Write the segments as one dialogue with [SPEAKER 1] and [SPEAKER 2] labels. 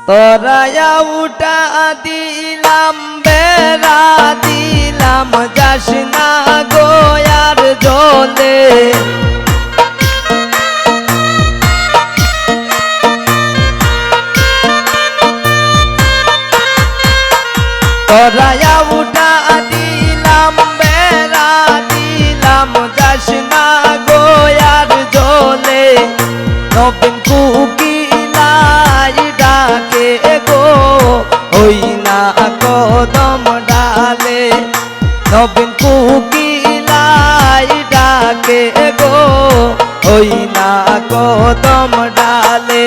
[SPEAKER 1] তোরায়া উঠা দিলাম বেড়া দিলাম যাস না গোয়ার জলে তোরায়া উঠা দিলাম বেড়া দিলাম যাস না গোয়ার জলে নবীন কুকিলাই ডাকে গো ওই না কদম ডালে নবীন কুকিলাই ডাকে গো ওই না কদম ডালে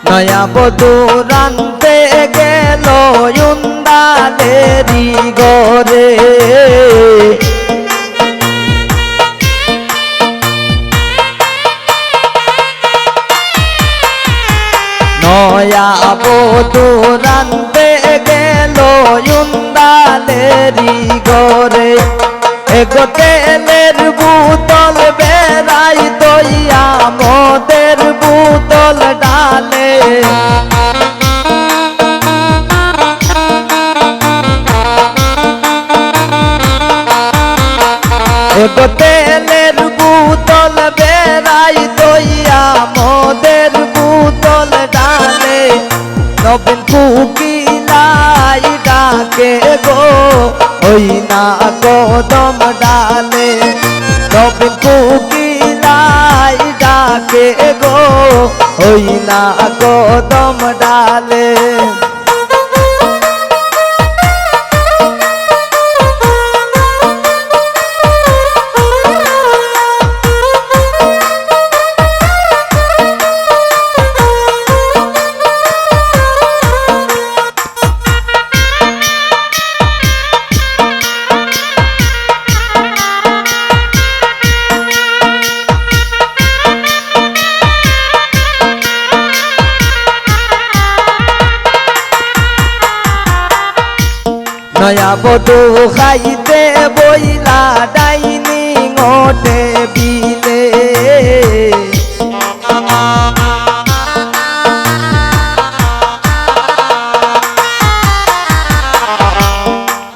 [SPEAKER 1] নয়া বধূ রানতে গেল উন্দালেরি গরে নয়া বধূ রানতে গেল উন্দালেরি গরে এগো তেলের বোতল বেড়াই দইয়া মদের বোতল ডালে এগো তেলের বোতল বেড়াই দইয়া মদের বোতল ডালে নবীন কুকিলাই ডাকে গো ওই না কদম ডালে নবীন কুকিলাই ডাকে গো ওই না কদম ডালে নয়া বধূ খাইতে বইলা ডাইনিং টেবিলে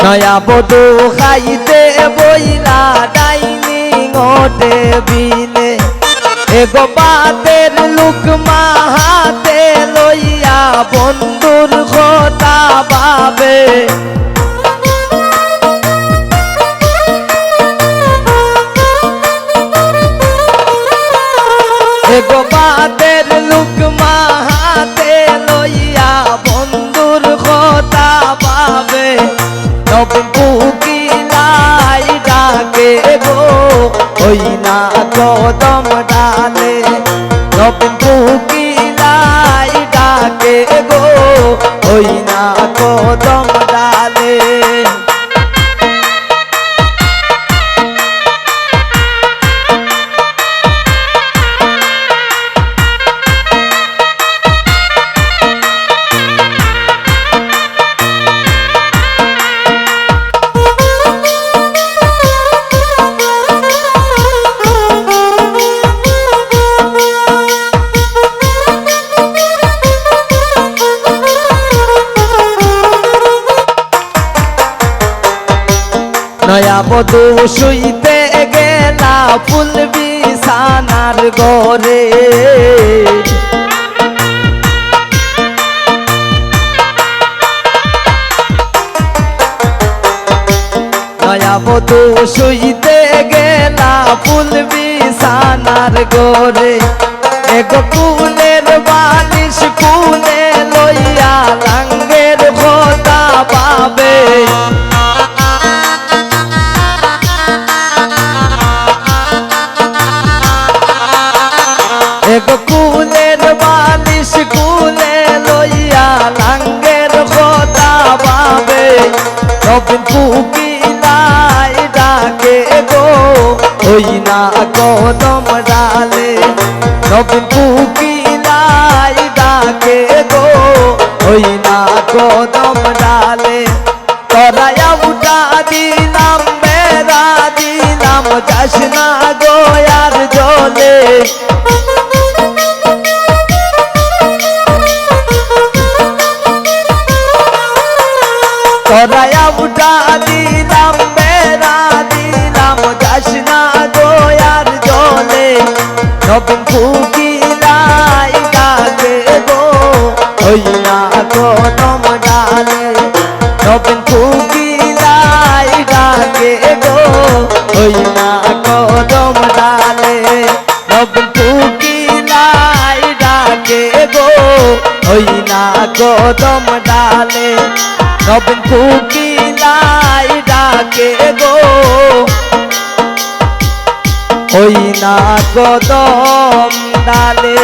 [SPEAKER 1] নয়া বধূ খাইতে বইলা ডাইনিং টেবিলে এগো বাতের লুকমা হাতে লইয়া বন্ধুর কথা ভাবে এগো বাতের লুকমা হাতে লইয়া বন্ধুর কথা ভাবে নবীন কুকিলাই ডাকে গো ওই না কদম ডালে নবীন কুকিলাই ডাকে গো ওই না কদম ডালে নয়া বধূ শুইতে গেলা ফুল বিছানার ঘরে নয়া বধূ শুইতে গেলা ফুল বিছানার ঘরে এগো ফুলের বালিশ ফুলে লইয়া লাঙ্গের কথা পাবে নবীন কুকিলাই ডাকে গো ওই না কদম ডালে নবীন কুকিলাই ডাকে গো ওই না কদম ডালে তরায়া উঠা দিলাম বেড়া দিলাম যাস না গো আর জলে তরায়া উঠা দিলাম বেড়া দিলাম যাস না গো আর জলে নবীন কুকিলাই ডাকে গো ওই না কদম ডালে নবীন কুকিলাই ডাকে গো ওই না কদম ডালে নবীন কুকিলাই ডাকে গো ওই না কদম ডালে নবীন কুকিলাই ডাকে গো ওই না কদম ডালে।